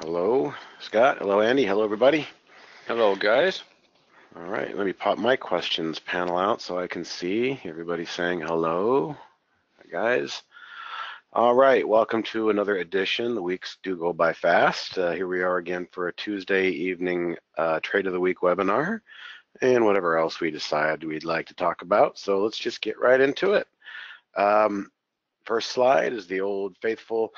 Hello, Scott. Hello, Andy. Hello, everybody. Hello, guys. All right, let me pop my questions panel out so I can see everybody saying hello. Hi, guys. All right, welcome to another edition. The weeks do go by fast. Here we are again for a Tuesday evening Trade of the Week webinar and whatever else we decide we'd like to talk about. So let's just get right into it. First slide is the old faithful.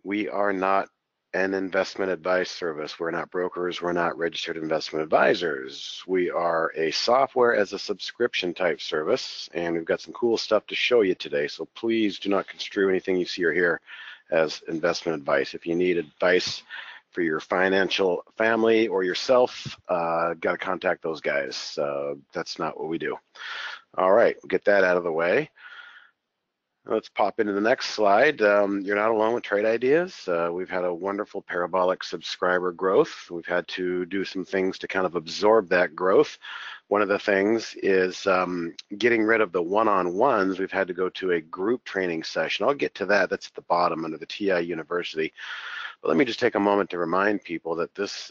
We are not an investment advice service. We're not brokers. We're not registered investment advisors. We are a software as a subscription type service, and we've got some cool stuff to show you today. So please do not construe anything you see or hear as investment advice. If you need advice for your financial family or yourself, got to contact those guys. That's not what we do. All right, we'll get that out of the way. Let's pop into the next slide. You're not alone with trade ideas. We've had a wonderful parabolic subscriber growth. We've had to do some things to kind of absorb that growth. One of the things is getting rid of the one-on-ones. We've had to go to a group training session. I'll get to that. That's at the bottom under the TI University. But let me just take a moment to remind people that this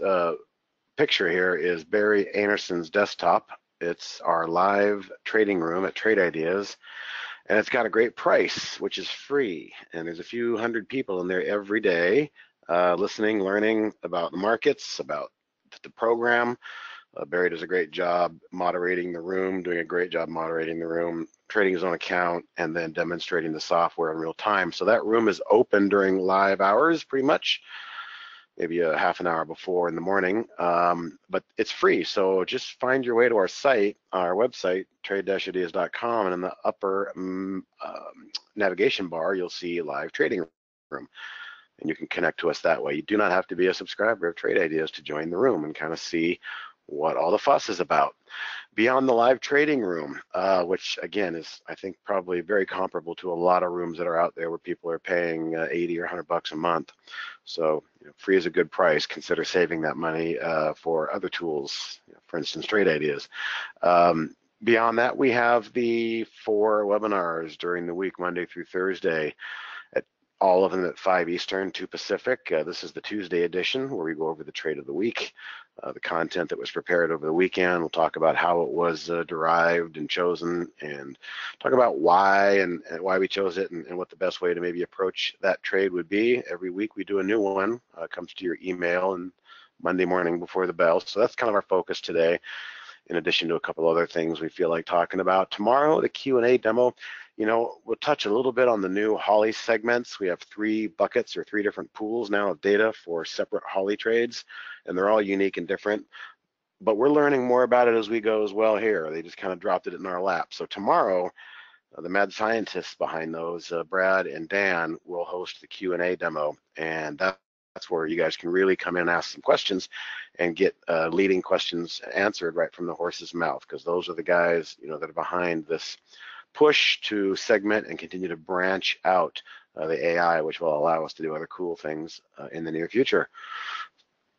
picture here is Barry Anderson's desktop. It's our live trading room at Trade Ideas. And it's got a great price, which is free. And there's a few hundred people in there every day listening, learning about the markets, about the program. Barry does a great job moderating the room, doing a great job moderating the room, trading his own account, and then demonstrating the software in real time. So that room is open during live hours, pretty much, maybe a half an hour before in the morning, but it's free. So just find your way to our site, our website, trade-ideas.com, and in the upper navigation bar, you'll see live trading room. And you can connect to us that way. You do not have to be a subscriber of Trade Ideas to join the room and kind of see what all the fuss is about. Beyond the live trading room, which again is, I think, probably very comparable to a lot of rooms that are out there where people are paying 80 or 100 bucks a month. So free is a good price. Consider saving that money for other tools, for instance, Trade Ideas. Beyond that, we have the 4 webinars during the week, Monday through Thursday, all of them at 5 Eastern, 2 Pacific. This is the Tuesday edition where we go over the trade of the week, the content that was prepared over the weekend. We'll talk about how it was derived and chosen, and talk about why and why we chose it, and what the best way to maybe approach that trade would be. Every week we do a new one. Comes to your email and Monday morning before the bell. So that's kind of our focus today, in addition to a couple other things we feel like talking about. Tomorrow, the Q&A demo. We'll touch a little bit on the new Holly segments. We have 3 buckets or 3 different pools now of data for separate Holly trades, and they're all unique and different. But we're learning more about it as we go as well here. They just kind of dropped it in our lap. So tomorrow, the mad scientists behind those, Brad and Dan, will host the Q&A demo, and that's where you guys can really come in and ask some questions and get leading questions answered right from the horse's mouth, because those are the guys that are behind this push to segment and continue to branch out the AI, which will allow us to do other cool things in the near future.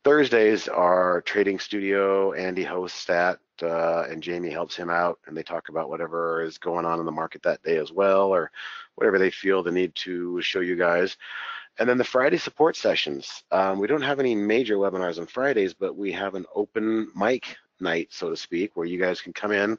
Thursdays are trading studio. Andy hosts that, and Jamie helps him out, and they talk about whatever is going on in the market that day as well, or whatever they feel the need to show you guys. And then the Friday support sessions. We don't have any major webinars on Fridays, but we have an open mic night, so to speak, where you guys can come in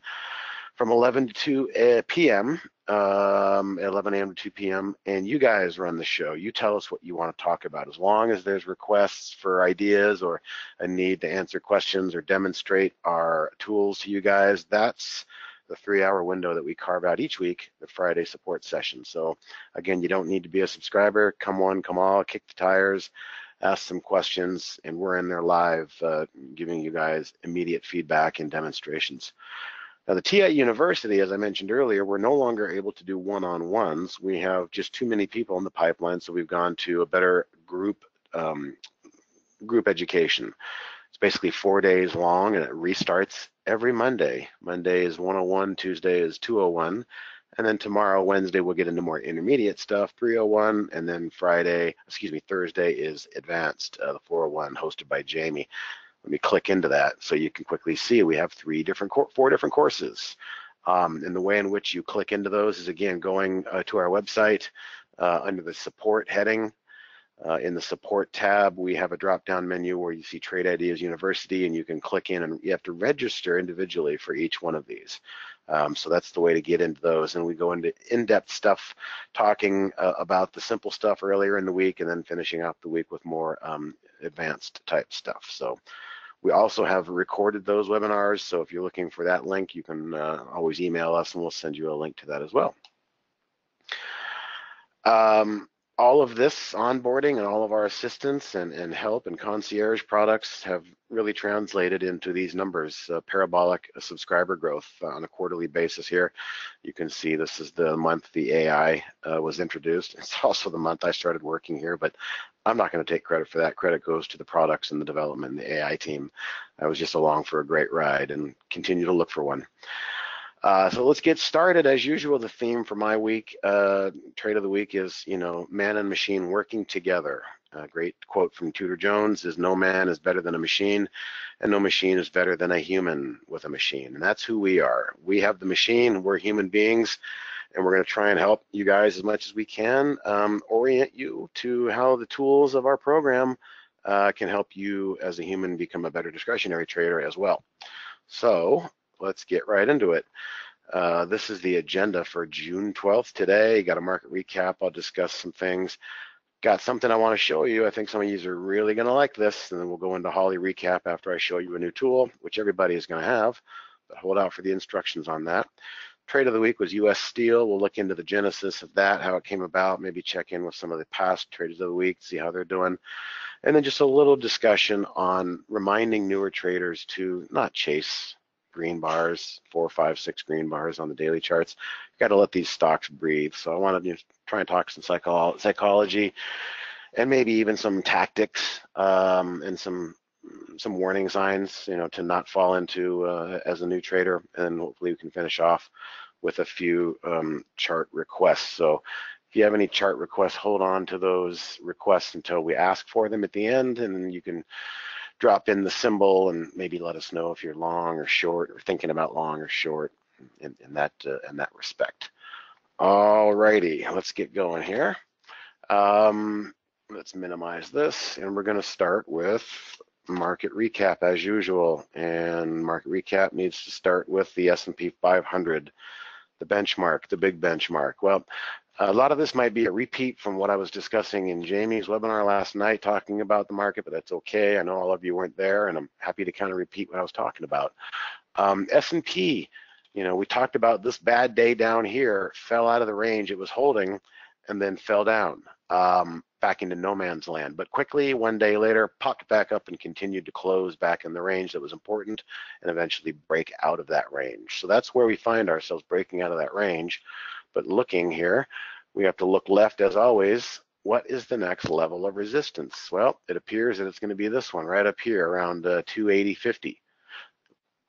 from 11 to 2 p.m., 11 a.m. to 2 p.m., and you guys run the show. You tell us what you want to talk about. As long as there's requests for ideas or a need to answer questions or demonstrate our tools to you guys, that's the 3-hour window that we carve out each week, the Friday support session. So again, you don't need to be a subscriber. Come one, come all, kick the tires, ask some questions, and we're in there live giving you guys immediate feedback and demonstrations. Now, the TI University, as I mentioned earlier, we're no longer able to do one-on-ones. We have just too many people in the pipeline, so we've gone to a better group education. It's basically 4 days long, and it restarts every Monday. Monday is 101, Tuesday is 201, and then tomorrow, Wednesday, we'll get into more intermediate stuff, 301, and then Thursday is advanced, the 401, hosted by Jamie. Let me click into that so you can quickly see we have 4 different courses. And the way in which you click into those is, again, going to our website under the support heading. In the support tab, we have a drop-down menu where you see Trade Ideas University, and you can click in, and you have to register individually for each one of these. So that's the way to get into those. And we go into in-depth stuff, talking about the simple stuff earlier in the week, and then finishing out the week with more advanced type stuff. So we also have recorded those webinars. So if you're looking for that link, you can always email us, and we'll send you a link to that as well. All of this onboarding and all of our assistance and help and concierge products have really translated into these numbers, parabolic subscriber growth on a quarterly basis here. You can see this is the month the AI was introduced. It's also the month I started working here, but I'm not going to take credit for that. Credit goes to the products and the development and the AI team. I was just along for a great ride and continue to look for one. So let's get started. As usual, the theme for my week, trade of the week is, man and machine working together. A great quote from Tudor Jones is, no man is better than a machine, and no machine is better than a human with a machine. And that's who we are. We have the machine, we're human beings, and we're going to try and help you guys as much as we can, orient you to how the tools of our program can help you as a human become a better discretionary trader as well. So let's get right into it. This is the agenda for June 12th today. Got a market recap. I'll discuss some things. Got something I want to show you. I think some of you are really going to like this, and then we'll go into Holly recap after I show you a new tool, which everybody is going to have, but hold out for the instructions on that. Trade of the week was US Steel. We'll look into the genesis of that, how it came about, maybe check in with some of the past traders of the week, see how they're doing. And then just a little discussion on reminding newer traders to not chase green bars, 4, 5, 6 green bars on the daily charts. You got to let these stocks breathe. So I want to try and talk some psychology and maybe even some tactics and some warning signs, to not fall into as a new trader. And hopefully we can finish off with a few chart requests. So if you have any chart requests, hold on to those requests until we ask for them at the end, and you can drop in the symbol and maybe let us know if you're long or short, or thinking about long or short in that respect. All righty, let's get going here. Let's minimize this, and we're going to start with market recap as usual. And market recap needs to start with the S&P 500, the benchmark, the big benchmark. Well, a lot of this might be a repeat from what I was discussing in Jamie's webinar last night, talking about the market, but that's okay. I know all of you weren't there, and I'm happy to kind of repeat what I was talking about. S&P, we talked about this bad day down here, fell out of the range it was holding, and then fell down back into no man's land. But quickly, one day later, popped back up and continued to close back in the range that was important, and eventually break out of that range. So that's where we find ourselves, breaking out of that range. But looking here, we have to look left as always. What is the next level of resistance? Well, it appears that it's going to be this one right up here around 280.50.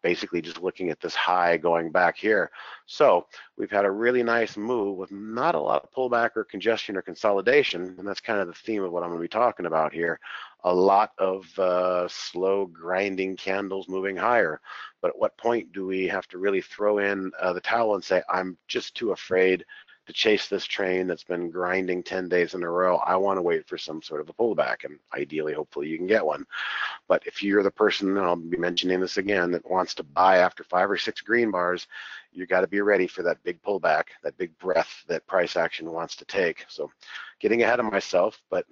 Basically just looking at this high going back here. So we've had a really nice move with not a lot of pullback or congestion or consolidation, and that's kind of the theme of what I'm going to be talking about here. A lot of slow grinding candles moving higher. But at what point do we have to really throw in the towel and say, I'm just too afraid to chase this train that's been grinding 10 days in a row? I want to wait for some sort of a pullback, and ideally, hopefully you can get one. But if you're the person, and I'll be mentioning this again, that wants to buy after 5 or 6 green bars, you got to be ready for that big pullback, that big breath that price action wants to take. So getting ahead of myself, but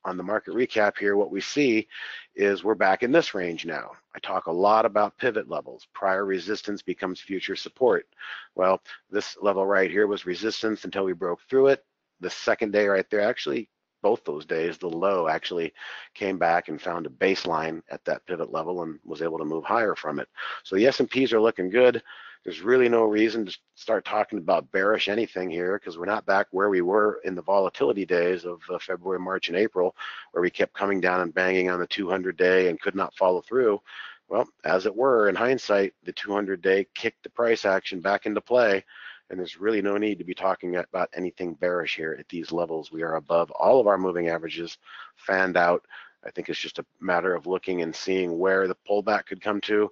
on the market recap here, what we see is we're back in this range now. I talk a lot about pivot levels. Prior resistance becomes future support. Well, this level right here was resistance until we broke through it. The second day right there, actually, both those days, the low actually came back and found a baseline at that pivot level and was able to move higher from it. So the S&Ps are looking good. There's really no reason to start talking about bearish anything here, because we're not back where we were in the volatility days of February, March, and April, where we kept coming down and banging on the 200-day and could not follow through. Well, as it were, in hindsight, the 200-day kicked the price action back into play, and there's really no need to be talking about anything bearish here at these levels. We are above all of our moving averages, fanned out. I think it's just a matter of looking and seeing where the pullback could come to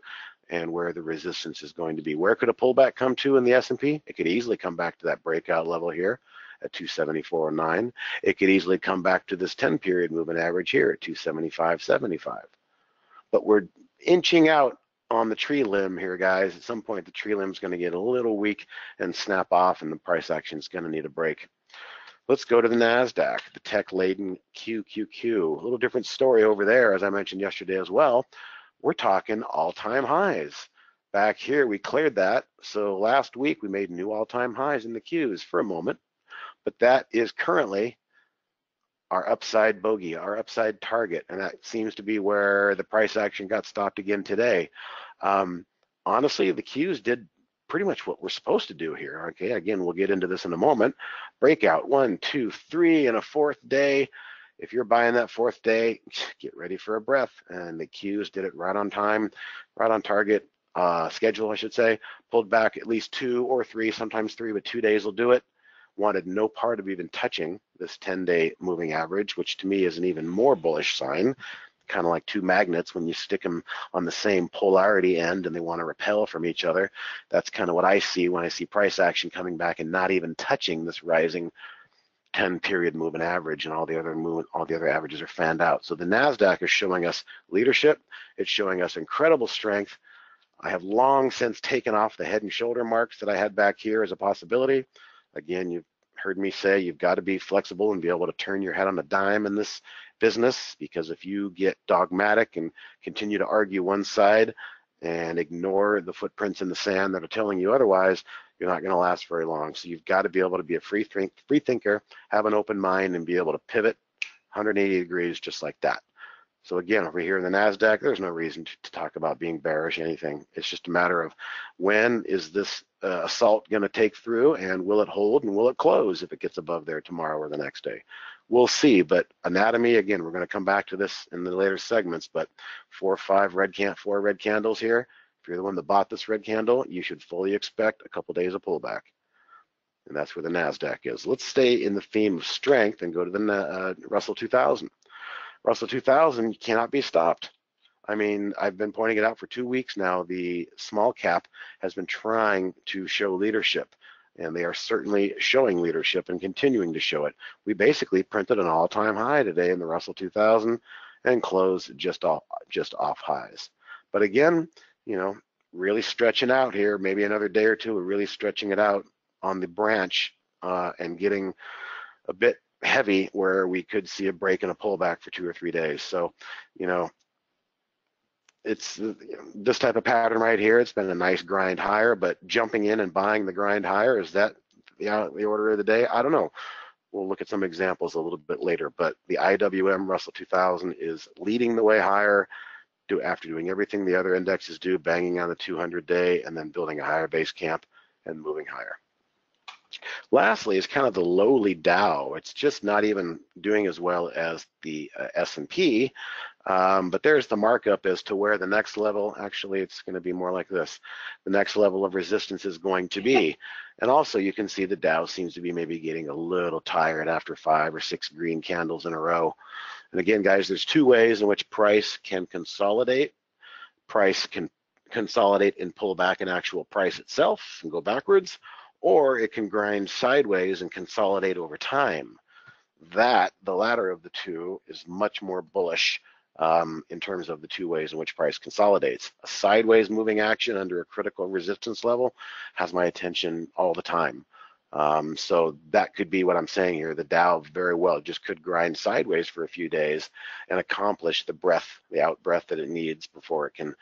and where the resistance is going to be. Where could a pullback come to in the S&P? It could easily come back to that breakout level here at 274.09. It could easily come back to this 10-period moving average here at 275.75. But we're inching out on the tree limb here, guys. At some point, the tree limb's going to get a little weak and snap off, and the price action is going to need a break. Let's go to the NASDAQ, the tech-laden QQQ. A little different story over there, as I mentioned yesterday as well. We're talking all-time highs. Back here, we cleared that. So last week, we made new all-time highs in the Qs for a moment. But that is currently our upside bogey, our upside target. And that seems to be where the price action got stopped again today. Honestly, the Qs did pretty much what we're supposed to do here. Okay, again, we'll get into this in a moment. Breakout 1, 2, 3, and a fourth day. If you're buying that fourth day, get ready for a breath. And the Qs did it right on time, right on target, schedule, I should say. Pulled back at least 2 or 3, sometimes 3, but 2 days will do it. Wanted no part of even touching this 10-day moving average, which to me is an even more bullish sign. Kind of like two magnets when you stick them on the same polarity end and they want to repel from each other. That's kind of what I see when I see price action coming back and not even touching this rising 10-period moving average, and all the other averages are fanned out. So the NASDAQ is showing us leadership. It's showing us incredible strength. I have long since taken off the head and shoulder marks that I had back here as a possibility. Again, you've heard me say you've got to be flexible and be able to turn your head on a dime in this business, because if you get dogmatic and continue to argue one side and ignore the footprints in the sand that are telling you otherwise, you're not going to last very long. So you've got to be able to be a free thinker, have an open mind, and be able to pivot 180 degrees just like that. So again, over here in the NASDAQ, there's no reason to talk about being bearish or anything. It's just a matter of when is this assault going to take through, and will it hold, and will it close if it gets above there tomorrow or the next day? We'll see. But anatomy, again, we're going to come back to this in the later segments, but 4 red candles here. If you're the one that bought this red candle, you should fully expect a couple days of pullback. And that's where the NASDAQ is. Let's stay in the theme of strength and go to the Russell 2000. Russell 2000 cannot be stopped. I mean, I've been pointing it out for 2 weeks now. The small cap has been trying to show leadership, and they are certainly showing leadership and continuing to show it. We basically printed an all-time high today in the Russell 2000 and closed just off highs. But again, you know, really stretching out here, maybe another day or two, we're really stretching it out on the branch and getting a bit heavy where we could see a break and a pullback for 2 or 3 days. So, you know, it's this type of pattern right here. It's been a nice grind higher, but jumping in and buying the grind higher, is that the order of the day? I don't know. We'll look at some examples a little bit later, but the IWM Russell 2000 is leading the way higher after doing everything the other indexes do, banging on the 200-day and then building a higher base camp and moving higher. Lastly is kind of the lowly Dow. It's just not even doing as well as the S&P, but there's the markup as to where the next level, actually it's going to be more like this, the next level of resistance is going to be. And also you can see the Dow seems to be maybe getting a little tired after 5 or 6 green candles in a row. And again, guys, there's 2 ways in which price can consolidate. Price can consolidate and pull back an actual price itself and go backwards, or it can grind sideways and consolidate over time. That, the latter of the two, is much more bullish in terms of the 2 ways in which price consolidates. A sideways moving action under a critical resistance level has my attention all the time. So that could be what I'm saying here. The Dow very well just could grind sideways for a few days and accomplish the out breath that it needs before it can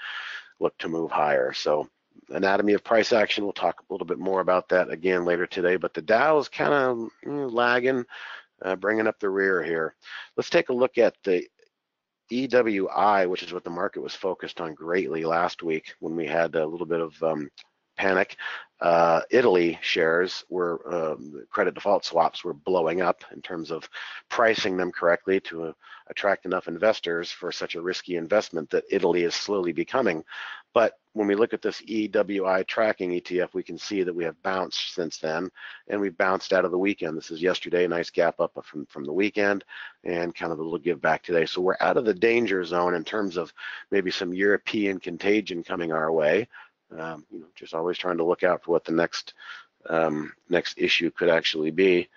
look to move higher. So anatomy of price action, we'll talk a little bit more about that again later today, but the Dow is kind of lagging, bringing up the rear here. Let's take a look at the EWI, which is what the market was focused on greatly last week when we had a little bit of panic. Italy shares were, credit default swaps were blowing up in terms of pricing them correctly to attract enough investors for such a risky investment that Italy is slowly becoming. But when we look at this EWI tracking ETF, we can see that we have bounced since then, and we've bounced out of the weekend. This is yesterday, a nice gap up from the weekend, and kind of a little give back today. So we're out of the danger zone in terms of maybe some European contagion coming our way. You know, just always trying to look out for what the next issue could actually be.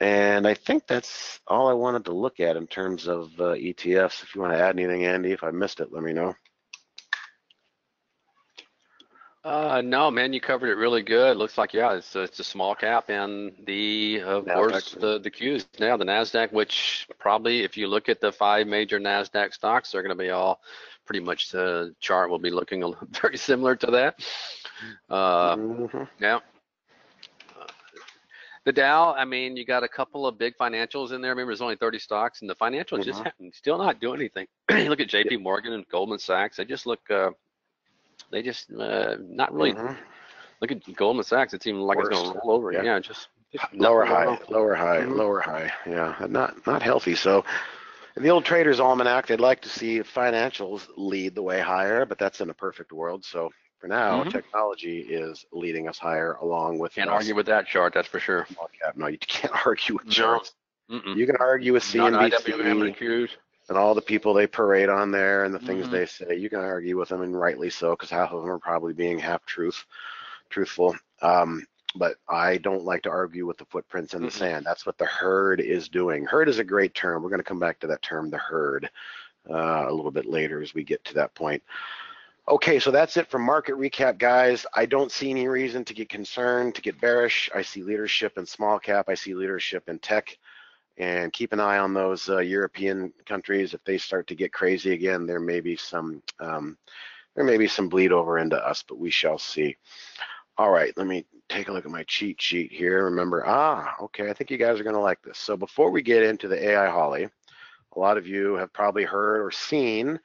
And I think that's all I wanted to look at in terms of ETFs. If you want to add anything, Andy, if I missed it, let me know. No, man, you covered it really good. Looks like, yeah, it's a small cap and of NASDAQ. course, the Qs now, the NASDAQ, which probably, if you look at the 5 major NASDAQ stocks, they're going to be all pretty much, the chart will be looking very similar to that. Mm-hmm. Yeah. The Dow, I mean, you got a couple of big financials in there. Remember, there's only 30 stocks, and the financials just still not doing anything. You look at JP Morgan and Goldman Sachs, they just look, not really. Look at Goldman Sachs. It seems like it's going to roll over. Yeah. Yeah, just Lower nothing going high, on. lower high, lower high. Yeah, not healthy. So in the old Trader's Almanac, they'd like to see financials lead the way higher, but that's in a perfect world. So for now, technology is leading us higher along with Can't argue with that chart, that's for sure. small cap. No, you can't argue with No. charts. You can argue with Not CNBC IWM and Qs. and all the people they parade on there and the things they say. You can argue with them, and rightly so, because half of them are probably being truthful. But I don't like to argue with the footprints in the sand. That's what the herd is doing. Herd is a great term. We're going to come back to that term, the herd, a little bit later as we get to that point. Okay, so that's it for market recap, guys. I don't see any reason to get concerned, to get bearish. I see leadership in small cap. I see leadership in tech. And keep an eye on those European countries. If they start to get crazy again, there may be some bleed over into us, but we shall see. All right, let me take a look at my cheat sheet here. Remember, okay, I think you guys are going to like this. So before we get into the AI Holly, a lot of you have probably heard or seen,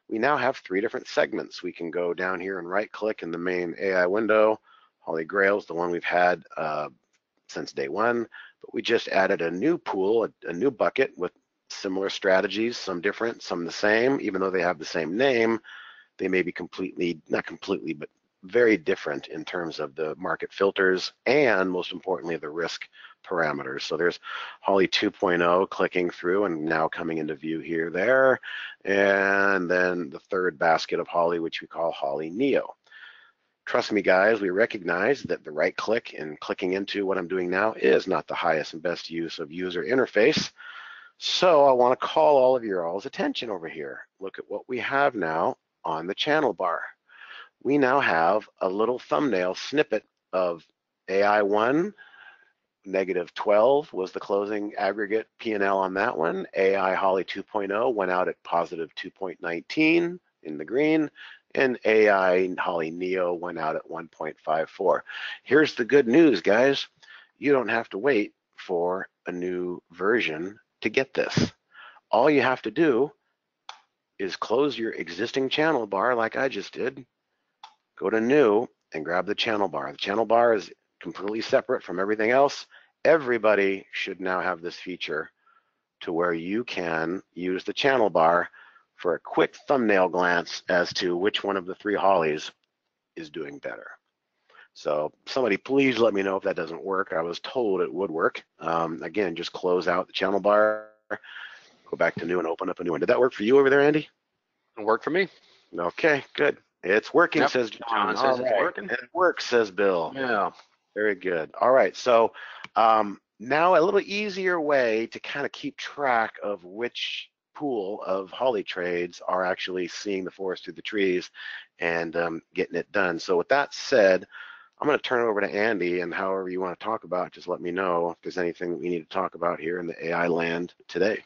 we now have 3 different segments. We can go down here and right click in the main AI window. Holy Grail's the one we've had since day one, but we just added a new pool, a new bucket with similar strategies, some different, some the same. Even though they have the same name, they may be not completely, but very different in terms of the market filters and, most importantly, the risk parameters. So there's Holly 2.0 clicking through and now coming into view here, there. And then the third basket of Holly, which we call Holly Neo. Trust me, guys, we recognize that the right click and clicking into what I'm doing now is not the highest and best use of user interface. So I want to call all of your all's attention over here. Look at what we have now on the channel bar. We now have a little thumbnail snippet of AI1, -12 was the closing aggregate P&L on that one. AI Holly 2.0 went out at positive 2.19 in the green, and AI Holly Neo went out at 1.54. Here's the good news, guys. You don't have to wait for a new version to get this. All you have to do is close your existing channel bar like I just did, go to new and grab the channel bar. The channel bar is completely separate from everything else. Everybody should now have this feature to where you can use the channel bar for a quick thumbnail glance as to which one of the 3 Hollies is doing better. So somebody please let me know if that doesn't work. I was told it would work. Again, just close out the channel bar, go back to new and open up a new one. Did that work for you over there, Andy? It worked for me. Okay, good. It's working, yep. says John. Says it's working. And it works, says Bill. Yeah. Very good. All right, so now a little easier way to kind of keep track of which pool of Holly trades are actually seeing the forest through the trees and getting it done. So with that said, I'm going to turn it over to Andy, and however you want to talk about, just let me know if there's anything that we need to talk about here in the AI land today.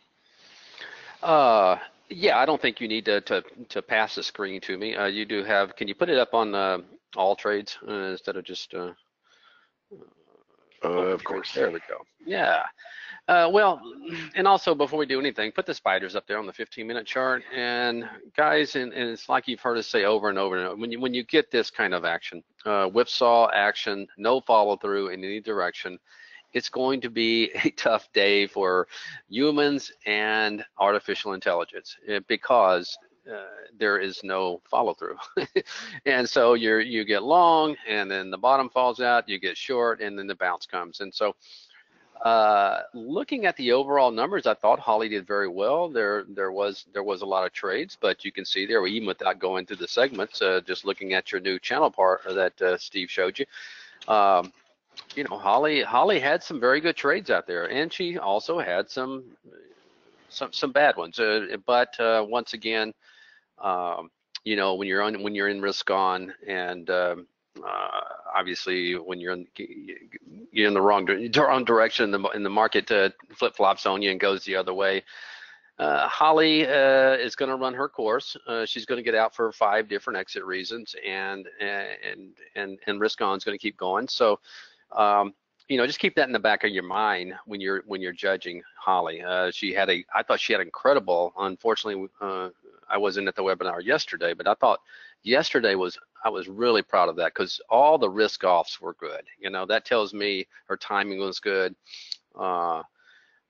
Yeah, I don't think you need to pass the screen to me. You do have, can you put it up on all trades instead of just of course. There we go. Yeah. Well, and also before we do anything, put the spiders up there on the 15-minute chart. And guys, and it's like you've heard us say over and over and over, when you get this kind of action, whipsaw action, no follow through in any direction, it's going to be a tough day for humans and artificial intelligence because there is no follow through. And so you get long, and then the bottom falls out, you get short, and then the bounce comes. And so looking at the overall numbers, I thought Holly did very well. There was a lot of trades, but you can see there, even without going through the segments, just looking at your new channel part that Steve showed you, Holly had some very good trades out there, and she also had some bad ones. But once again, um, when you're in risk on, and obviously when you're in the wrong direction, in the market flip flops on you and goes the other way. Holly is going to run her course. She's going to get out for 5 different exit reasons, and risk on is going to keep going. So, just keep that in the back of your mind when you're judging Holly. I thought she had incredible. Unfortunately, I wasn't at the webinar yesterday, but I was really proud of that because all the risk offs were good. That tells me her timing was good.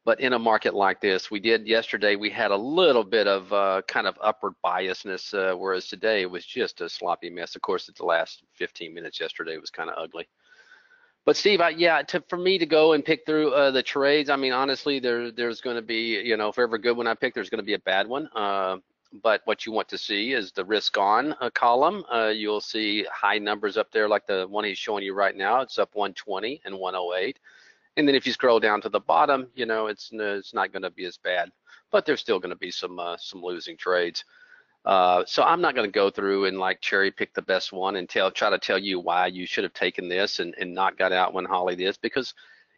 But in a market like this, yesterday we had a little bit of kind of upward biasness, whereas today it was just a sloppy mess. Of course, at the last 15 minutes yesterday was kind of ugly. But Steve, for me to go and pick through the trades, I mean, honestly, there's going to be, if every good one I pick, there's going to be a bad one. But what you want to see is the risk on column. You'll see high numbers up there like the one he's showing you right now. It's up 120 and 108. And then if you scroll down to the bottom, it's not going to be as bad, but there's still going to be some losing trades. So I'm not going to go through and like cherry pick the best one and try to tell you why you should have taken this and not got out when Holly did, because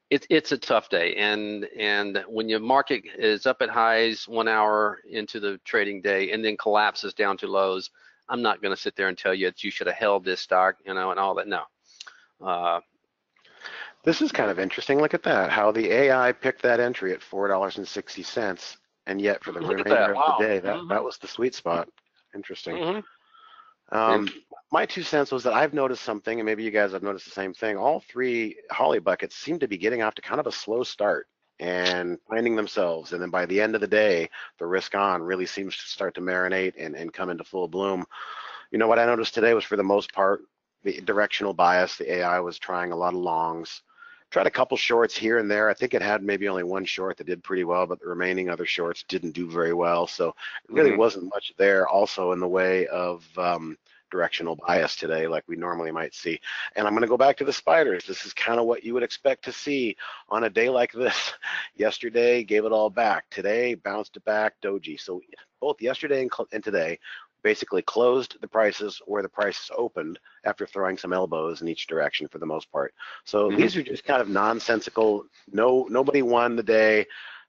it's a tough day. And when your market is up at highs 1 hour into the trading day and then collapses down to lows, I'm not going to sit there and tell you that you should have held this stock, and all that. No. This is kind of interesting. Look at that, how the AI picked that entry at $4.60, and yet for the Look at remainder that. of Wow. the day, that was the sweet spot. Interesting. Mm-hmm. My 2 cents was that I've noticed something, and maybe you guys have noticed the same thing. All 3 Holly buckets seem to be getting off to kind of a slow start and finding themselves. And then by the end of the day, the risk on really seems to start to marinate and come into full bloom. What I noticed today was, for the most part, the directional bias. The AI was trying a lot of longs. Tried a couple shorts here and there. I think it had maybe only one short that did pretty well, but the remaining other shorts didn't do very well. So it really wasn't much there also in the way of directional bias today like we normally might see. And I'm going to go back to the spiders. This is kind of what you would expect to see on a day like this. Yesterday gave it all back. Today bounced it back doji. So both yesterday and today basically closed the prices where the prices opened after throwing some elbows in each direction for the most part. So these are just kind of nonsensical. Nobody won the day.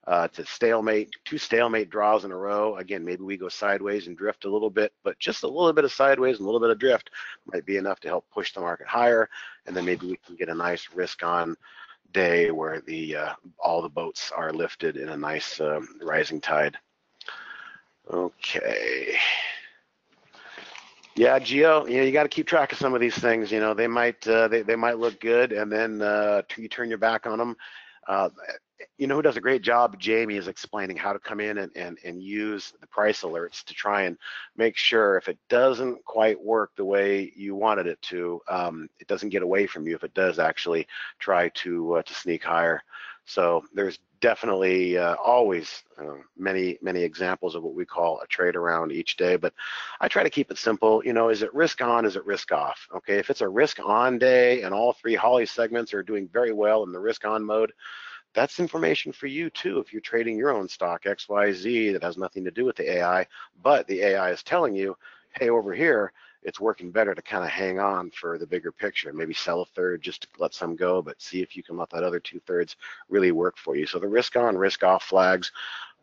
To stalemate, 2 stalemate draws in a row. Again, maybe we go sideways and drift a little bit, but just a little bit of sideways and a little bit of drift might be enough to help push the market higher. And then maybe we can get a nice risk on day where all the boats are lifted in a nice rising tide. Okay. Yeah, Gio, you got to keep track of some of these things. They might look good, and then you turn your back on them. Who does a great job? Jamie is explaining how to come in and use the price alerts to try and make sure if it doesn't quite work the way you wanted it to, it doesn't get away from you if it does actually try to sneak higher. So there's definitely always many examples of what we call a trade around each day, but I try to keep it simple. Is it risk on? Is it risk off? Okay, if it's a risk on day and all 3 Holly segments are doing very well in the risk on mode, that's information for you too. If you're trading your own stock XYZ that has nothing to do with the AI, but the AI is telling you, hey, over here it's working better to kind of hang on for the bigger picture. Maybe sell a third just to let some go, but see if you can let that other 2/3 really work for you. So the risk on, risk off flags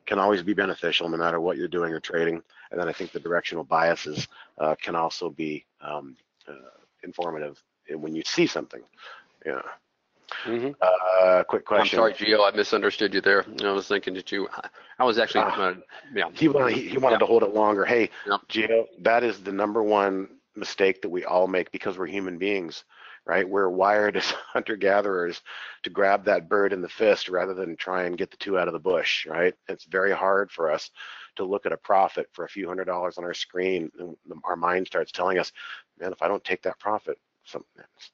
can always be beneficial no matter what you're doing or trading. And then I think the directional biases can also be informative when you see something. Yeah. Quick question. I'm sorry, Gio, I misunderstood you there. I was thinking that I was actually, yeah. He wanted to hold it longer. Hey, Gio, that is the #1 mistake that we all make because we're human beings, right? We're wired as hunter-gatherers to grab that bird in the fist rather than try and get the 2 out of the bush, right? It's very hard for us to look at a profit for a few $100s on our screen, and our mind starts telling us, man, if I don't take that profit,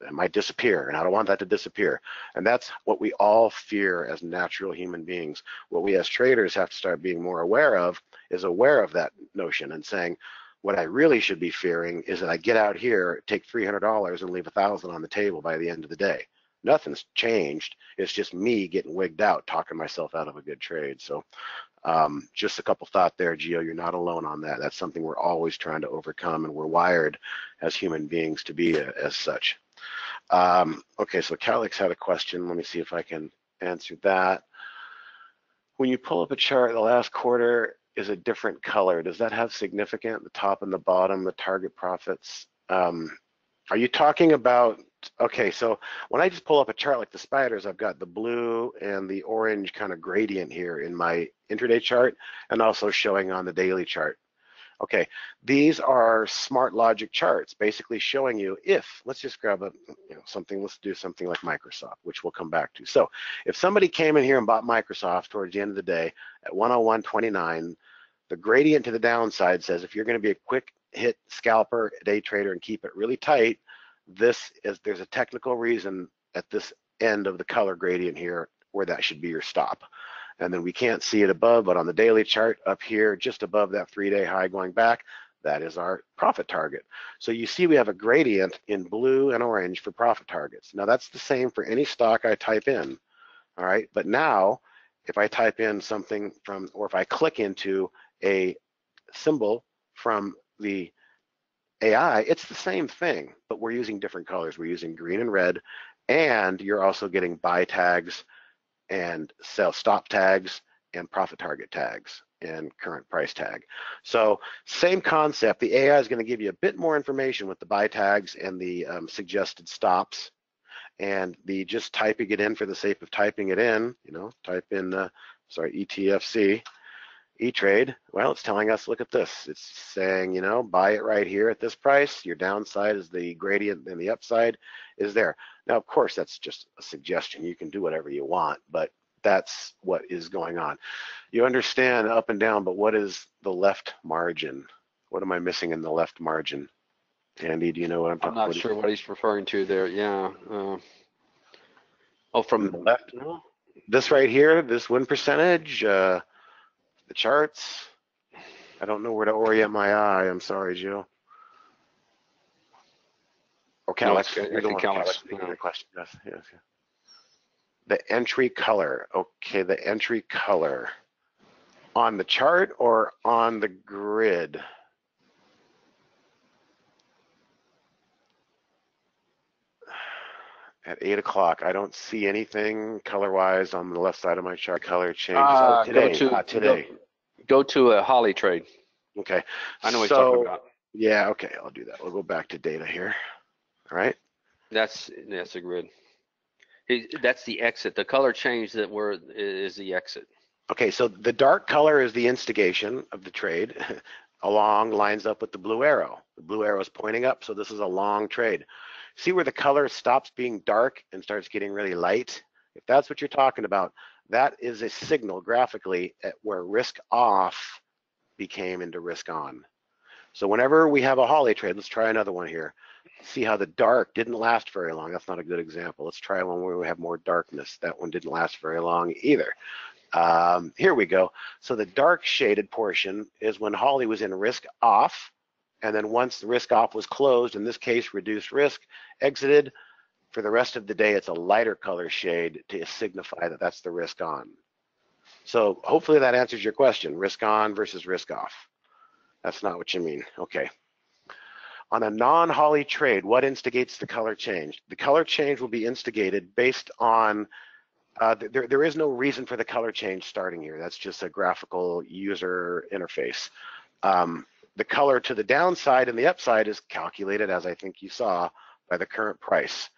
it might disappear, and I don't want that to disappear. And that's what we all fear as natural human beings. What we as traders have to start being more aware of is that notion and saying, what I really should be fearing is that I get out here, take $300 and leave 1,000 on the table by the end of the day. Nothing's changed. It's just me getting wigged out, talking myself out of a good trade. So just a couple thought there, Gio. You're not alone on that. That's something we're always trying to overcome, and we're wired as human beings to be as such. Okay, so Calix had a question. Let me see if I can answer that. When you pull up a chart, the last quarter is a different color. Does that have significant? The top and the bottom, the target profits? Are you talking about, okay, so when I just pull up a chart like the spiders, I've got the blue and the orange kind of gradient here in my intraday chart and also showing on the daily chart. Okay, these are smart logic charts, basically showing you if, let's just grab a, something, let's do something like Microsoft, which we'll come back to. So if somebody came in here and bought Microsoft towards the end of the day at 101.29, the gradient to the downside says if you're going to be a quick hit scalper, day trader, and keep it really tight, there's a technical reason at this end of the color gradient here where that should be your stop. And then we can't see it above, but on the daily chart up here, just above that 3-day high going back, that is our profit target. So you see we have a gradient in blue and orange for profit targets. Now that's the same for any stock I type in, all right? But now if I type in something from, or if I click into a symbol from the AI, it's the same thing, but we're using different colors. We're using green and red, and you're also getting buy tags and sell stop tags and profit target tags and current price tag. So same concept. The AI is going to give you a bit more information with the buy tags and the suggested stops, and the just typing it in for the sake of typing it in, type in, ETFC, E-Trade. Well, it's telling us, look at this. It's saying, buy it right here at this price. Your downside is the gradient and the upside is there. Now, of course, that's just a suggestion. You can do whatever you want, but that's what is going on. You understand up and down, but what is the left margin? What am I missing in the left margin? Andy, do you know what I'm talking about? I'm not sure what he's referring to there. Yeah. From the left? No. This right here, this win percentage, the charts. I don't know where to orient my eye. I'm sorry, Joe. Or Calix. No, I think Calix. No. Question. Yes. The entry color. Okay, the entry color. On the chart or on the grid? At 8 o'clock, I don't see anything color-wise on the left side of my chart. Color changes. Today. Go to a Holly trade. Okay. I know what you're talking about. Yeah, okay, I'll do that. We'll go back to data here. All right. That's a grid. That's the exit. The color change is the exit. Okay, so the dark color is the instigation of the trade. Along lines up with the blue arrow. The blue arrow is pointing up, so this is a long trade. See where the color stops being dark and starts getting really light? If that's what you're talking about, that is a signal graphically at where risk off became into risk on. So whenever we have a Holly trade, let's try another one here. See how the dark didn't last very long. That's not a good example. Let's try one where we have more darkness. That one didn't last very long either. Here we go. So the dark shaded portion is when Holly was in risk off, and then once the risk off was closed, in this case reduced risk, exited. For the rest of the day, it's a lighter color shade to signify that that's the risk on. So hopefully that answers your question. Risk on versus risk off. That's not what you mean. Okay. On a non-Holly trade, what instigates the color change? The color change will be instigated based on there is no reason for the color change starting here. That's just a graphical user interface. The color to the downside and the upside is calculated, as I think you saw, by the current price.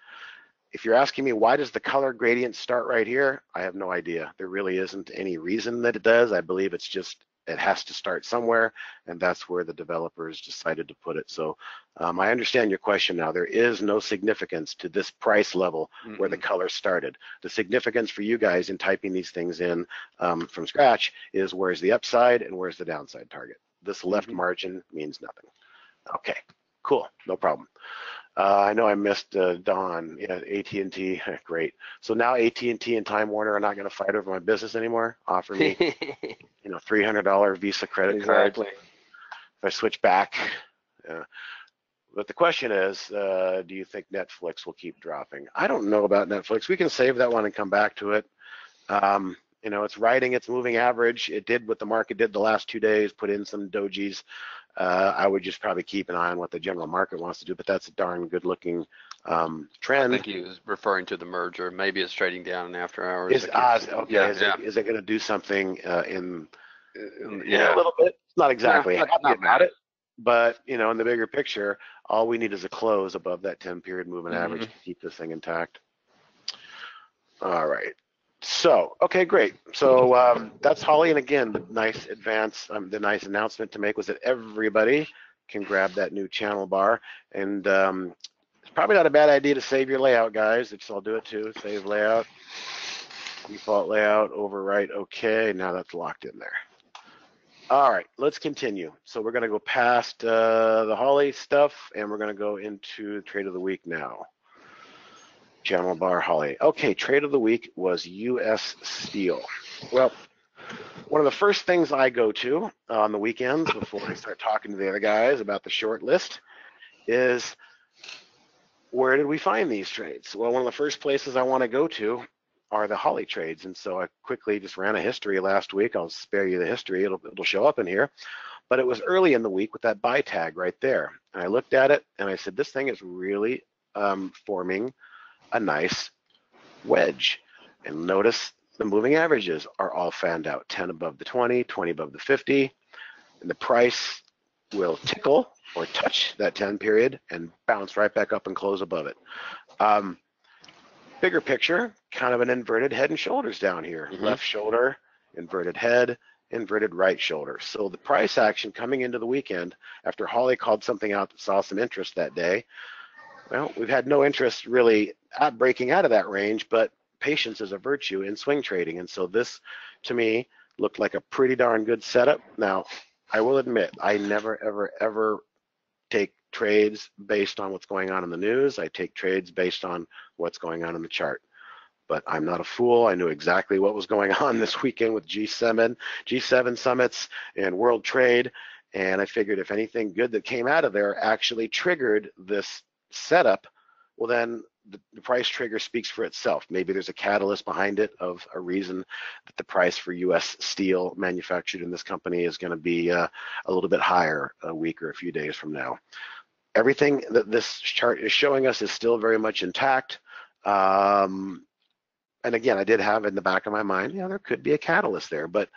If you're asking me why does the color gradient start right here, I have no idea. There really isn't any reason that it does. I believe it's just it has to start somewhere, and that's where the developers decided to put it. So I understand your question now. There is no significance to this price level where the color started. The significance for you guys in typing these things in from scratch is where's the upside and where's the downside target. This left margin means nothing. Okay, cool, no problem. I know I missed Don. Yeah, AT&T, great. So now AT&T and Time Warner are not going to fight over my business anymore. Offer me, $300 Visa credit card. Exactly. If I switch back, But the question is, do you think Netflix will keep dropping? I don't know about Netflix. We can save that one and come back to it. It's riding its moving average. It did what the market did the last 2 days, put in some dojis. I would just probably keep an eye on what the general market wants to do, but that's a darn good looking I trend. think he was referring to the merger. Maybe it's trading down in after hours. Is Oz okay? Yeah, Is yeah, it going to do something in a yeah. little bit? Not No, exactly happy not about bad. it, but in the bigger picture, all we need is a close above that 10-period moving average Hmm. to keep this thing intact. All right. So, okay, great. So that's Holly, and again, the nice advance, the nice announcement to make was that everybody can grab that new channel bar, and it's probably not a bad idea to save your layout, guys. If I'll do it too, save layout, default layout, overwrite, okay. Now that's locked in there. All right, let's continue. So we're going to go past the Holly stuff, and we're going to go into trade of the week now. Channel bar Holly. Okay, trade of the week was U.S. Steel. Well, one of the first things I go to on the weekends before I start talking to the other guys about the short list is, where did we find these trades? Well, one of the first places I want to go to are the Holly trades, and so I quickly just ran a history last week. I'll spare you the history; it'll show up in here. But it was early in the week with that buy tag right there, and I looked at it and I said, this thing is really forming a nice wedge. And notice the moving averages are all fanned out: 10 above the 20, 20 above the 50, and the price will tickle or touch that 10 period and bounce right back up and close above it. Bigger picture, kind of an inverted head and shoulders down here. Hmm. Left shoulder, inverted head, inverted right shoulder. So the price action coming into the weekend after Holly called something out that saw some interest that day, well, we've had no interest really at breaking out of that range, but patience is a virtue in swing trading. And so this, to me, looked like a pretty darn good setup. Now, I will admit, I never, ever, ever take trades based on what's going on in the news. I take trades based on what's going on in the chart. But I'm not a fool. I knew exactly what was going on this weekend with G7 summits and world trade. And I figured if anything good that came out of there actually triggered this setup, well, then the price trigger speaks for itself. Maybe there's a catalyst behind it of a reason that the price for U.S. steel manufactured in this company is going to be a little bit higher a week or a few days from now. Everything that this chart is showing us is still very much intact. And again, I did have in the back of my mind, there could be a catalyst there, but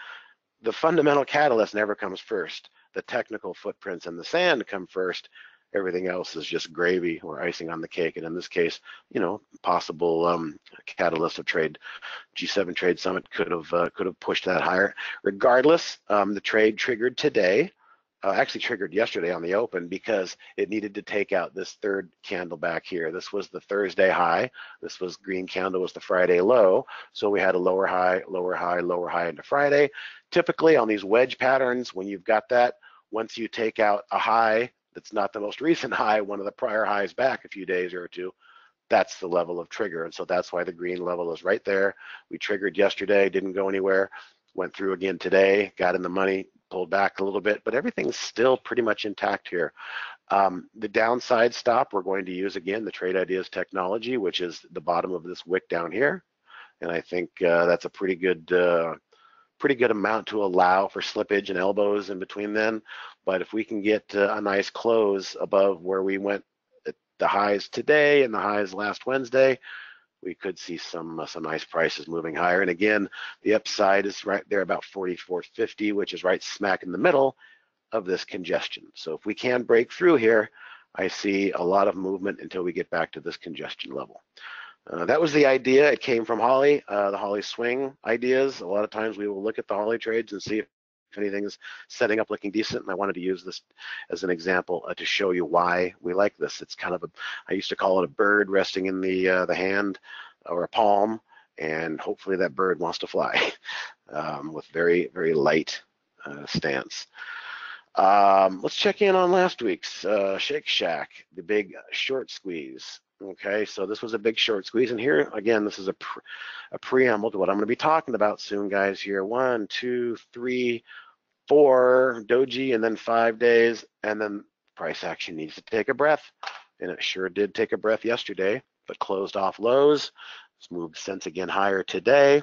the fundamental catalyst never comes first. The technical footprints and the sand come first. Everything else is just gravy or icing on the cake. And in this case, possible catalyst of trade. G7 trade summit could have pushed that higher. Regardless, the trade triggered today. Actually triggered yesterday on the open because it needed to take out this third candle back here. This was the Thursday high. This was green candle was the Friday low. So we had a lower high, lower high, lower high into Friday. Typically on these wedge patterns, when you've got that, once you take out a high that's not the most recent high, one of the prior highs back a few days or two, that's the level of trigger. And so that's why the green level is right there. We triggered yesterday, didn't go anywhere, went through again today, got in the money, pulled back a little bit, but everything's still pretty much intact here. The downside stop we're going to use again, the Trade Ideas technology, which is the bottom of this wick down here. And I think that's a pretty good amount to allow for slippage and elbows in between then. But if we can get a nice close above where we went at the highs today and the highs last Wednesday, we could see some nice prices moving higher. And again, the upside is right there about 44.50, which is right smack in the middle of this congestion. So if we can break through here, I see a lot of movement until we get back to this congestion level. That was the idea. It came from Holly, the Holly swing ideas. A lot of times we will look at the Holly trades and see if anything is setting up looking decent, and I wanted to use this as an example to show you why we like this. It's kind of I used to call it a bird resting in the hand or a palm, and hopefully that bird wants to fly with very, very light stance. Let's check in on last week's Shake Shack, the big short squeeze. Okay, so this was a big short squeeze, and here again, this is a preamble to what I'm going to be talking about soon, guys. Here, 1, 2, 3, 4 doji, and then 5 days, and then price action needs to take a breath, and it sure did take a breath yesterday, but closed off lows. It's moved since again higher today.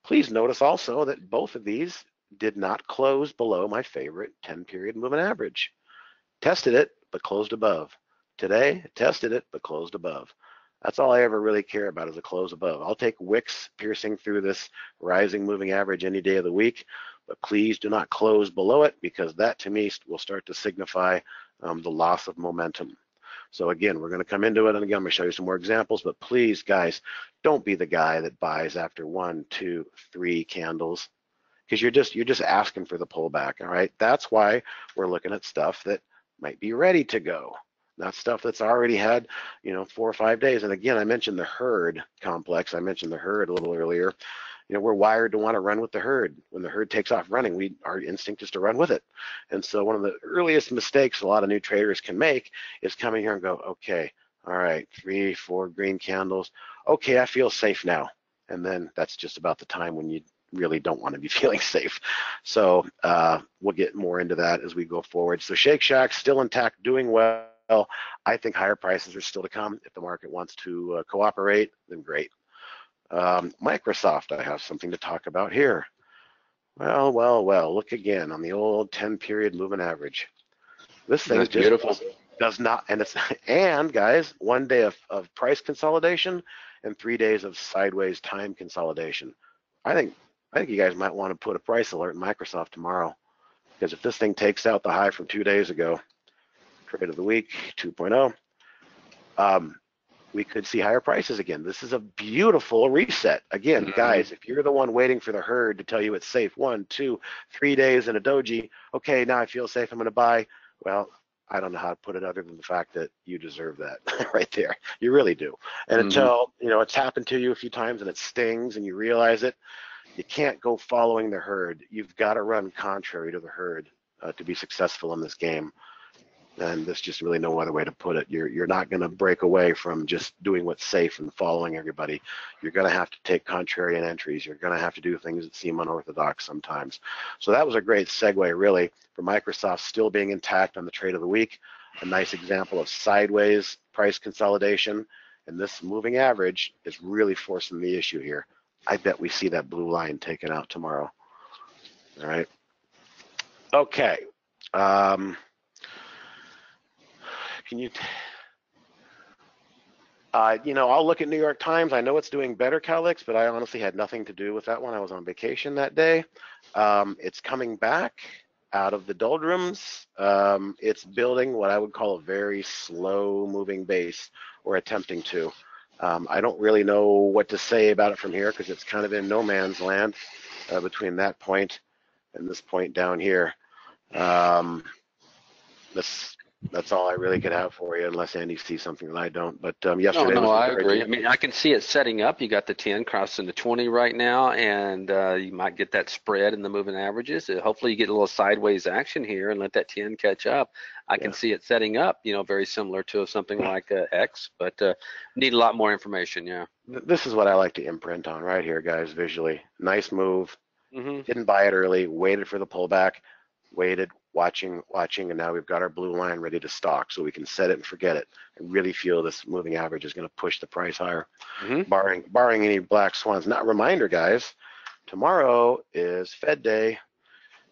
Please notice also that both of these did not close below my favorite 10-period moving average. Tested it, but closed above. Today, tested it, but closed above. That's all I ever really care about is a close above. I'll take wicks piercing through this rising moving average any day of the week, but please do not close below it, because that to me will start to signify the loss of momentum. So again, we're going to come into it, and again, I'm going to show you some more examples, but please, guys, don't be the guy that buys after 1, 2, 3 candles, because you're just asking for the pullback. All right, that's why we're looking at stuff that might be ready to go, not stuff that's already had 4 or 5 days. And again, I mentioned the herd complex. I mentioned the herd a little earlier. We're wired to want to run with the herd. When the herd takes off running, our instinct is to run with it. And so one of the earliest mistakes a lot of new traders can make is coming here and go, okay, all right, 3, 4 green candles. Okay, I feel safe now. And then that's just about the time when you really don't want to be feeling safe. So we'll get more into that as we go forward. So Shake Shack still intact, doing well. I think higher prices are still to come. If the market wants to cooperate, then great. Microsoft, I have something to talk about here. Well, look again on the old 10-period moving average. This thing That's just beautiful. does not, and guys, 1 day of price consolidation and 3 days of sideways time consolidation. I think you guys might want to put a price alert in Microsoft tomorrow, because if this thing takes out the high from 2 days ago, trade of the week 2.0, we could see higher prices again. This is a beautiful reset. Again, guys, if you're the one waiting for the herd to tell you it's safe 1, 2, 3 days in a doji, okay, now I feel safe, I'm going to buy. Well, I don't know how to put it other than the fact that you deserve that right there. You really do. And until it's happened to you a few times and it stings and you realize it, you can't go following the herd. You've got to run contrary to the herd to be successful in this game. And there's just really no other way to put it. You're not going to break away from just doing what's safe and following everybody. You're going to have to take contrarian entries. You're going to have to do things that seem unorthodox sometimes. So that was a great segue, really, for Microsoft still being intact on the trade of the week. A nice example of sideways price consolidation. And this moving average is really forcing the issue here. I bet we see that blue line taken out tomorrow. All right. Okay. Can you, I'll look at New York Times. I know it's doing better, Calix, but I honestly had nothing to do with that one. I was on vacation that day. It's coming back out of the doldrums. It's building what I would call a very slow moving base, or attempting to. I don't really know what to say about it from here, because it's kind of in no man's land between that point and this point down here. That's all I really could have for you, unless Andy sees something that I don't. But yesterday No, was I encouraging. agree. I mean, I can see it setting up. You got the 10 crossing the 20 right now, and you might get that spread in the moving averages. Hopefully you get a little sideways action here and let that 10 catch up. I can see it setting up, very similar to something like X, but need a lot more information, yeah. This is what I like to imprint on right here, guys, visually. Nice move. Didn't buy it early, waited for the pullback, waited, watching, and now we've got our blue line ready to stock, so we can set it and forget it. I really feel this moving average is going to push the price higher, barring any black swans. Now, reminder, guys, tomorrow is Fed Day,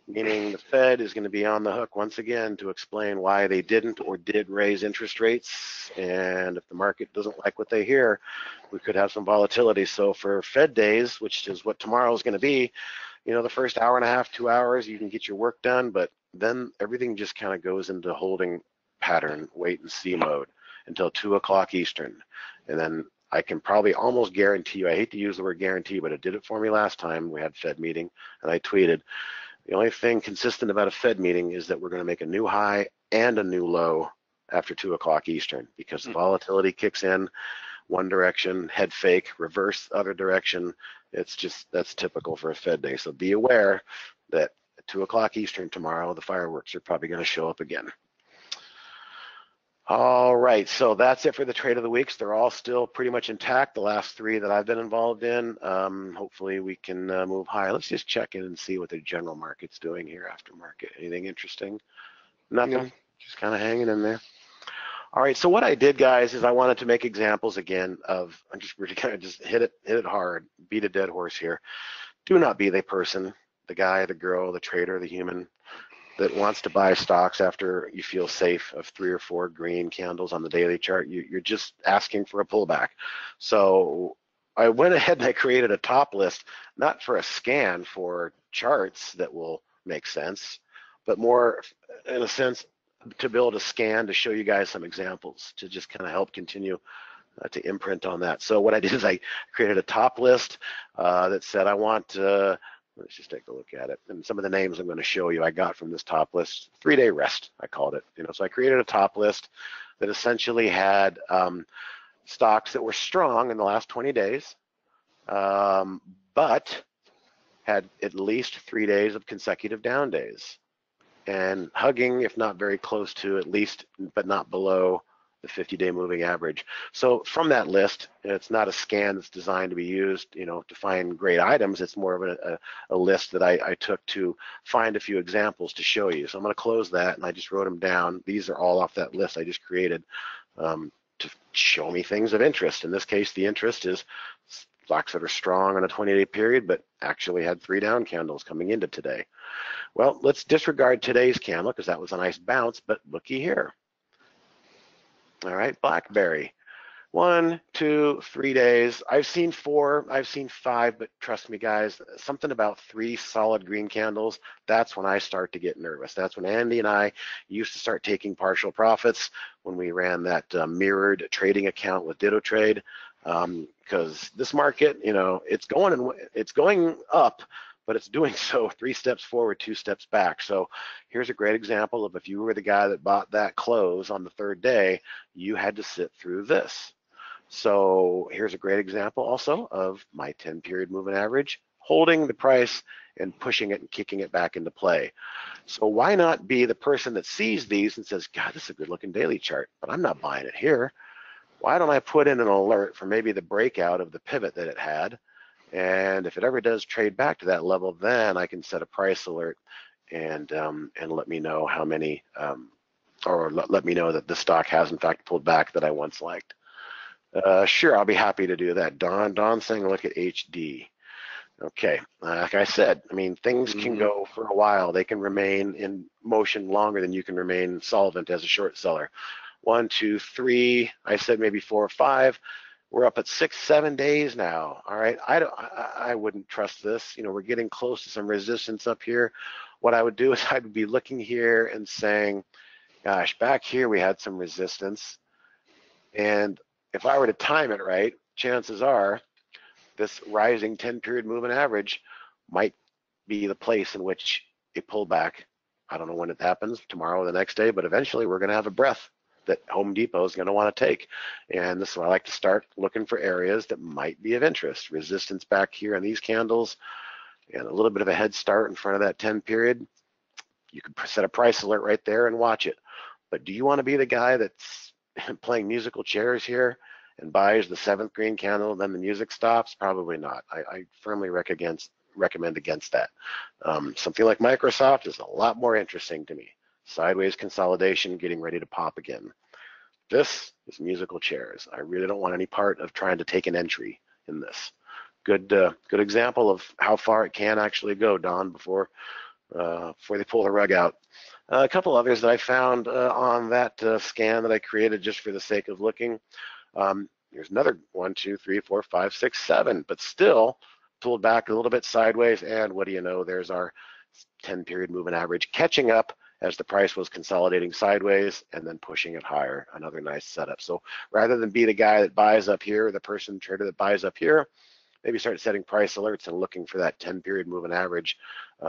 meaning the Fed is going to be on the hook once again to explain why they didn't or did raise interest rates. And if the market doesn't like what they hear, we could have some volatility. So for Fed days, which is what tomorrow is going to be, the first hour and a half, 2 hours, you can get your work done, but then everything just kind of goes into holding pattern, wait and see mode until 2 o'clock Eastern. And then I can probably almost guarantee you, I hate to use the word guarantee, but it did it for me last time we had Fed meeting, and I tweeted, the only thing consistent about a Fed meeting is that we're going to make a new high and a new low after 2 o'clock Eastern, because the volatility kicks in one direction, head fake, reverse other direction. That's typical for a Fed day. So be aware that at 2 o'clock Eastern tomorrow, the fireworks are probably going to show up again. All right, so that's it for the trade of the weeks. They're all still pretty much intact, the last 3 that I've been involved in. Hopefully we can move higher. Let's just check in and see what the general market's doing here after market. Anything interesting? Nothing? Just kind of hanging in there. All right, so what I did, guys, is I wanted to make examples again of, I'm just really kind of just hit it hard, beat a dead horse here. Do not be the person, the guy, the girl, the trader, the human that wants to buy stocks after you feel safe of 3 or 4 green candles on the daily chart. You're just asking for a pullback. So I went ahead and I created a top list, not for a scan for charts that will make sense, but more in a sense to build a scan to show you guys some examples to just kind of help continue to imprint on that. So what I did is I created a top list that said I want, let's just take a look at it. And some of the names I'm going to show you I got from this top list. 3-day rest, I called it. So I created a top list that essentially had stocks that were strong in the last 20 days, but had at least 3 days of consecutive down days, and hugging, if not very close to, at least, but not below, the 50-day moving average. So from that list, it's not a scan that's designed to be used, to find great items. It's more of a list that I took to find a few examples to show you. So I'm going to close that, and I just wrote them down. These are all off that list I just created to show me things of interest. In this case, the interest is stocks that are strong on a 20-day period, but actually had 3 down candles coming into today. Well, let's disregard today's candle because that was a nice bounce, but looky here. All right, BlackBerry. 1, 2, 3 days. I've seen 4, I've seen 5, but trust me, guys, something about 3 solid green candles, that's when I start to get nervous. That's when Andy and I used to start taking partial profits when we ran that mirrored trading account with Ditto Trade, because this market, it's going up, but it's doing so 3 steps forward, 2 steps back. So here's a great example of if you were the guy that bought that close on the 3rd day, you had to sit through this. So here's a great example also of my 10-period moving average, holding the price and pushing it and kicking it back into play. So why not be the person that sees these and says, God, this is a good looking daily chart, but I'm not buying it here. Why don't I put in an alert for maybe the breakout of the pivot that it had? And if it ever does trade back to that level, then I can set a price alert and let me know how many, or let me know that the stock has in fact pulled back that I once liked. Sure, I'll be happy to do that. Don's saying look at HD. Okay, like I said, things can go for a while. They can remain in motion longer than you can remain solvent as a short seller. 1, 2, 3, I said maybe 4 or 5. We're up at 6, 7 days now. All right, I wouldn't trust this. We're getting close to some resistance up here. What I would do is I'd be looking here and saying, gosh, back here we had some resistance. And if I were to time it right, chances are this rising 10-period moving average might be the place in which a pullback, I don't know when it happens, tomorrow or the next day, but eventually we're going to have a breath that Home Depot is going to want to take. And this is why I like to start looking for areas that might be of interest. Resistance back here on these candles and a little bit of a head start in front of that 10 period. You can set a price alert right there and watch it. But do you want to be the guy that's playing musical chairs here and buys the 7th green candle and then the music stops? Probably not. I firmly recommend against that. Something like Microsoft is a lot more interesting to me. Sideways consolidation, getting ready to pop again. This is musical chairs. I really don't want any part of trying to take an entry in this. Good example of how far it can actually go, Don, before they pull the rug out. A couple others that I found on that scan that I created just for the sake of looking. Here's another 1, 2, 3, 4, 5, 6, 7, but still pulled back a little bit sideways. And what do you know? There's our 10-period moving average catching up as the price was consolidating sideways and then pushing it higher. Another nice setup. So rather than be the guy that buys up here, the person trader that buys up here, maybe start setting price alerts and looking for that 10-period moving average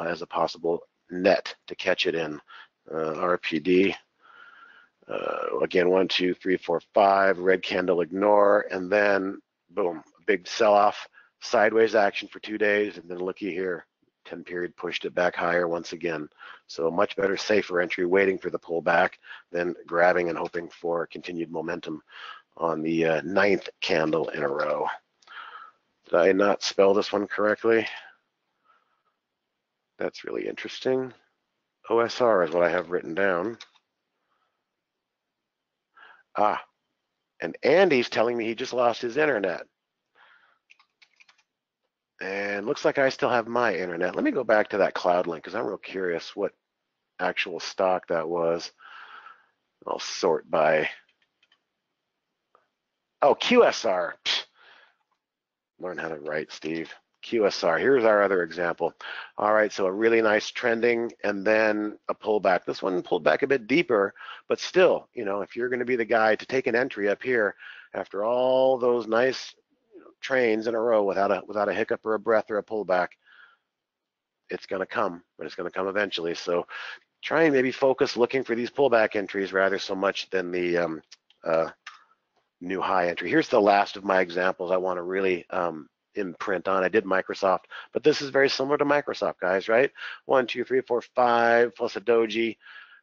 as a possible net to catch it in. RPD. Again, 1, 2, 3, 4, 5, red candle, ignore, and then boom, big sell-off, sideways action for 2 days, and then looky here, 10 period pushed it back higher once again. So a much better, safer entry, waiting for the pullback than grabbing and hoping for continued momentum on the 9th candle in a row. Did I not spell this one correctly? That's really interesting. OSR is what I have written down. Ah, and Andy's telling me he just lost his internet. And looks like I still have my internet. Let me go back to that cloud link because I'm real curious what actual stock that was. I'll sort by, oh, QSR. Pfft, learn how to write, Steve. QSR, here's our other example. All right, so a really nice trending and then a pullback. This one pulled back a bit deeper, but still, you know, if you're gonna be the guy to take an entry up here after all those nice trains in a row without a hiccup or a breath or a pullback, it's gonna come, but it's gonna come eventually. So try and maybe focus looking for these pullback entries rather so much than the new high entry. Here's the last of my examples I want to really imprint on. I did Microsoft, but this is very similar to Microsoft, guys, right? 1, 2, 3, 4, 5 plus a doji.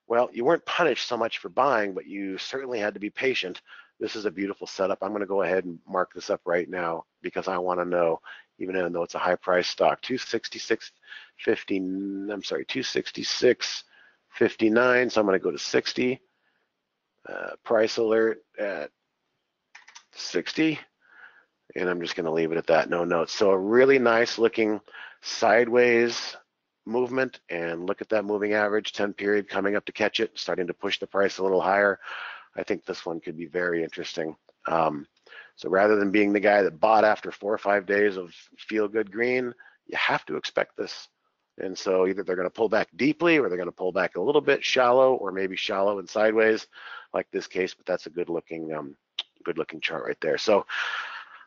Well, you weren't punished so much for buying, but you certainly had to be patient. This is a beautiful setup. I'm going to go ahead and mark this up right now because I want to know, even though it's a high price stock, 266.50. I'm sorry, 266.59. So I'm going to go to 60. Price alert at 60, and I'm just going to leave it at that, no notes. So a really nice looking sideways movement, and look at that moving average, 10 period coming up to catch it, starting to push the price a little higher. I think this one could be very interesting. So rather than being the guy that bought after 4 or 5 days of feel good green, you have to expect this. And so either they're going to pull back deeply or they're going to pull back a little bit shallow, or maybe shallow and sideways like this case, but that's a good looking chart right there. So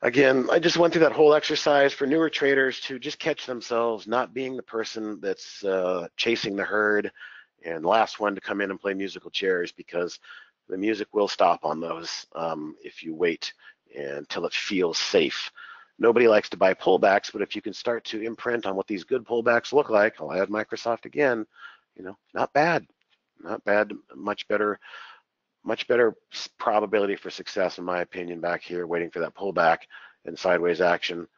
again, I just went through that whole exercise for newer traders to just catch themselves not being the person that's chasing the herd and the last one to come in and play musical chairs, because the music will stop on those if you wait until it feels safe. Nobody likes to buy pullbacks, but if you can start to imprint on what these good pullbacks look like, I'll add Microsoft again, not bad, much better probability for success, in my opinion, back here, waiting for that pullback and sideways action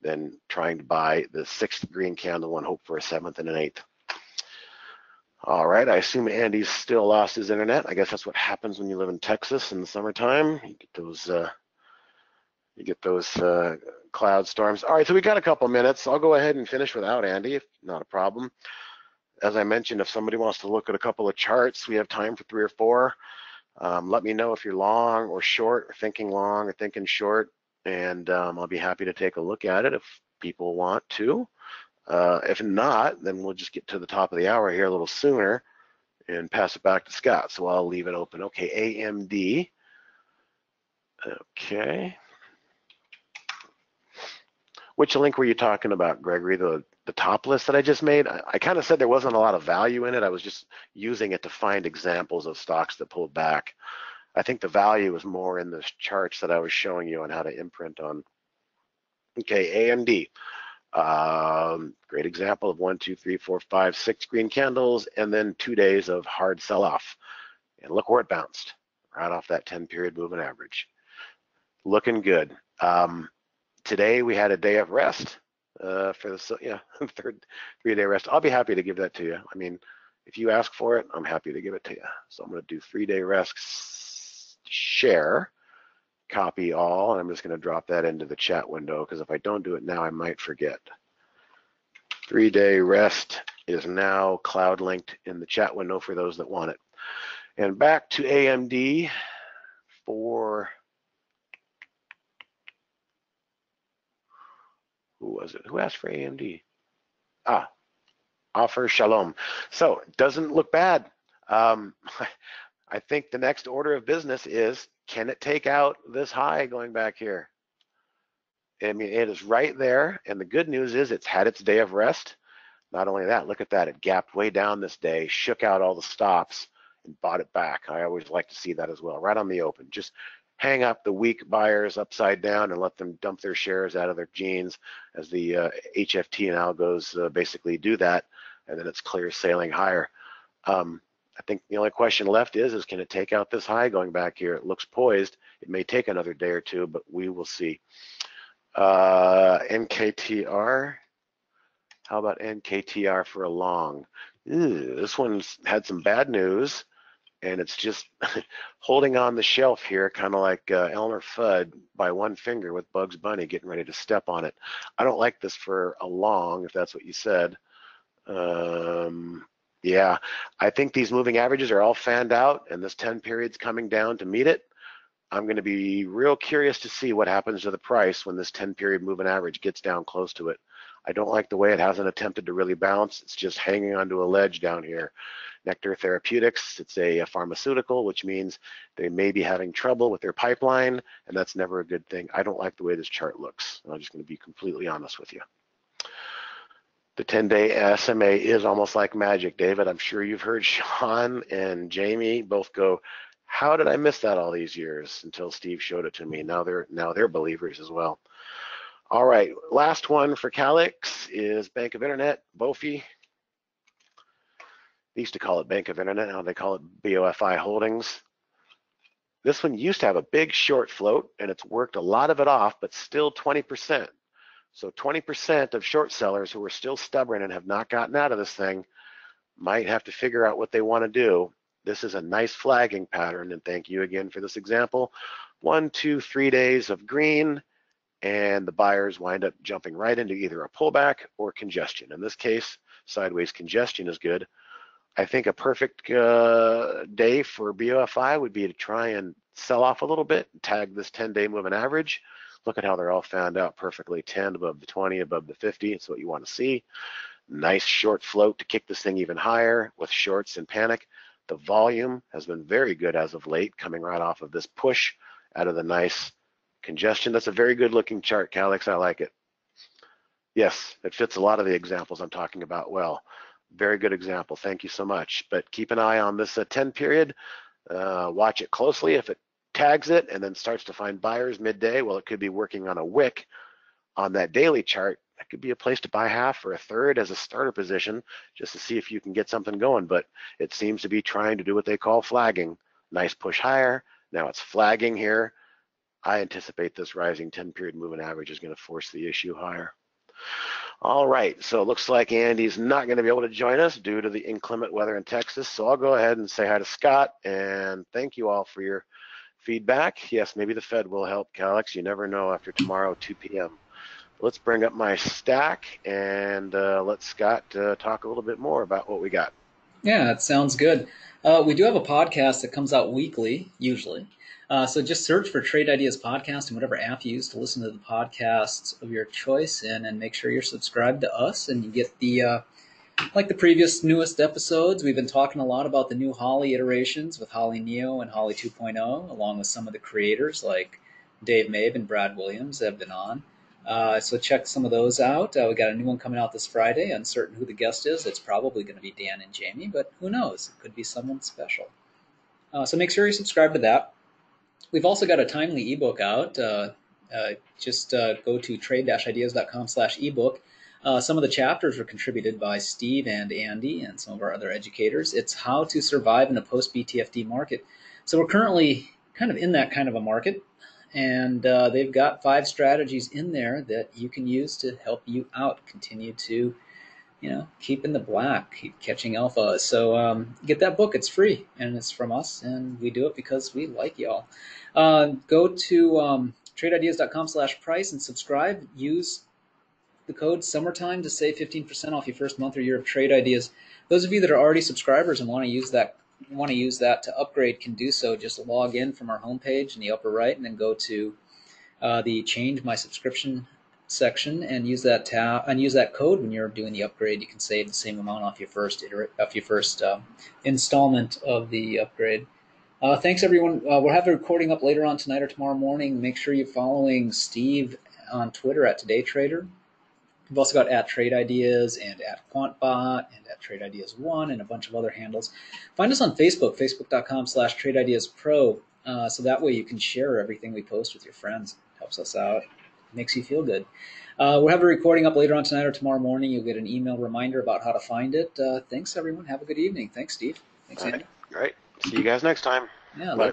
than trying to buy the 6th green candle and hope for a 7th and an 8th. All right, I assume Andy's still lost his internet. I guess that's what happens when you live in Texas in the summertime. You get those cloud storms. All right, so we got a couple minutes. I'll go ahead and finish without Andy, if not a problem. As I mentioned, if somebody wants to look at a couple of charts, we have time for 3 or 4. Let me know if you're long or short, or thinking long or thinking short, and I'll be happy to take a look at it if people want to. If not, then we'll just get to the top of the hour here a little sooner and pass it back to Scott. So I'll leave it open. Okay, AMD. Okay. Which link were you talking about, Gregory? The top list that I just made? I kind of said there wasn't a lot of value in it. I was just using it to find examples of stocks that pulled back. I think the value is more in the charts that I was showing you on how to imprint on. Okay, AMD. Great example of 1, 2, 3, 4, 5, 6 green candles, and then 2 days of hard sell-off. And look where it bounced, right off that 10-period moving average. Looking good. Today we had a day of rest for the third 3-day rest. I'll be happy to give that to you. I mean, if you ask for it, I'm happy to give it to you. So I'm going to do 3-day rest, share, copy all, and I'm just going to drop that into the chat window, because if I don't do it now, I might forget. 3-day rest is now cloud linked in the chat window for those that want it. And back to AMD for, who was it? Who asked for AMD? Offer Shalom. So it doesn't look bad. I think the next order of business is, can it take out this high going back here? I mean, it is right there, and the good news is it's had its day of rest. Not only that, look at that, it gapped way down this day, shook out all the stops, and bought it back. I always like to see that as well, right on the open. Just hang up the weak buyers upside down and let them dump their shares out of their jeans as the HFT and algos basically do that, and then it's clear sailing higher. I think the only question left is can it take out this high going back here? It looks poised. It may take another day or two, but we will see. NKTR. How about NKTR for a long? This one's had some bad news. and it's just holding on the shelf here, kind of like Elmer Fudd by one finger with Bugs Bunny getting ready to step on it. I don't like this for a long, if that's what you said. Yeah, I think these moving averages are all fanned out, and this 10 period's coming down to meet it. I'm going to be real curious to see what happens to the price when this 10 period moving average gets down close to it. I don't like the way it hasn't attempted to really bounce. It's just hanging onto a ledge down here. Nectar Therapeutics, it's a pharmaceutical, which means they may be having trouble with their pipeline, and that's never a good thing. I don't like the way this chart looks. I'm just going to be completely honest with you. The 10-day SMA is almost like magic, David. I'm sure you've heard Sean and Jamie both go, how did I miss that all these years, until Steve showed it to me. Now they're believers as well. All right, last one for Calix is Bank of Internet, BOFI. They used to call it Bank of Internet, now they call it BOFI Holdings. This one used to have a big short float, and it's worked a lot of it off, but still 20%. So 20% of short sellers who are still stubborn and have not gotten out of this thing might have to figure out what they want to do. This is a nice flagging pattern, and thank you again for this example. 1, 2, 3 days of green, and the buyers wind up jumping right into either a pullback or congestion. In this case, sideways congestion is good. I think a perfect day for BOFI would be to try and sell off a little bit, tag this 10-day moving average. Look at how they're all fanned out perfectly. 10 above the 20, above the 50. It's what you want to see. Nice short float to kick this thing even higher with shorts and panic. The volume has been very good as of late, coming right off of this push out of the nice congestion. That's a very good looking chart, Calix. I like it. Yes, it fits a lot of the examples I'm talking about well. Very good example. Thank you so much. But keep an eye on this 10 period. Watch it closely. If it tags it and then starts to find buyers midday, well, it could be working on a wick on that daily chart. That could be a place to buy half or a third as a starter position just to see if you can get something going. But it seems to be trying to do what they call flagging. Nice push higher. Now it's flagging here. I anticipate this rising 10 period moving average is going to force the issue higher. All right, so it looks like Andy's not going to be able to join us due to the inclement weather in Texas. So I'll go ahead and say hi to Scott, and thank you all for your feedback. Yes, maybe the Fed will help, Calix. You never know after tomorrow, 2 p.m. Let's bring up my stack and let Scott talk a little bit more about what we got. Yeah, that sounds good. We do have a podcast that comes out weekly, usually. So just search for Trade Ideas Podcast in whatever app you use to listen to the podcasts of your choice in, and make sure you're subscribed to us and you get the like the previous newest episodes. We've been talking a lot about the new Holly iterations with Holly Neo and Holly 2.0, along with some of the creators like Dave Mabe and Brad Williams that have been on. So check some of those out. We got a new one coming out this Friday. Uncertain who the guest is. It's probably going to be Dan and Jamie, but who knows? It could be someone special. So make sure you subscribe to that. We've also got a timely ebook out. Just go to trade-ideas.com/ebook. Some of the chapters were contributed by Steve and Andy and some of our other educators. It's how to survive in a post-BTFD market. So we're currently kind of in that kind of a market, and they've got 5 strategies in there that you can use to help you out, continue to keep in the black, keep catching alpha. So get that book. It's free, and it's from us, and we do it because we like y'all. Go to tradeIdeas.com/price and subscribe. Use the code summertime to save 15% off your first month or year of Trade Ideas. Those of you that are already subscribers and want to use that to upgrade can do so. Just log in from our homepage in the upper right, and then go to the Change My Subscription section and use that tab and use that code when you're doing the upgrade. You can save the same amount off your first installment of the upgrade. Thanks everyone. We'll have a recording up later on tonight or tomorrow morning. Make sure you're following Steve on Twitter at Today Trader. We've also got at Trade Ideas and at QuantBot and at Trade Ideas 1 and a bunch of other handles. Find us on Facebook, facebook.com/Trade Ideas Pro. So that way you can share everything we post with your friends. Helps us out. Makes you feel good. We'll have a recording up later on tonight or tomorrow morning. You'll get an email reminder about how to find it. Thanks, everyone. Have a good evening. Thanks, Steve. Thanks, Andy. All right. See you guys next time. Yeah.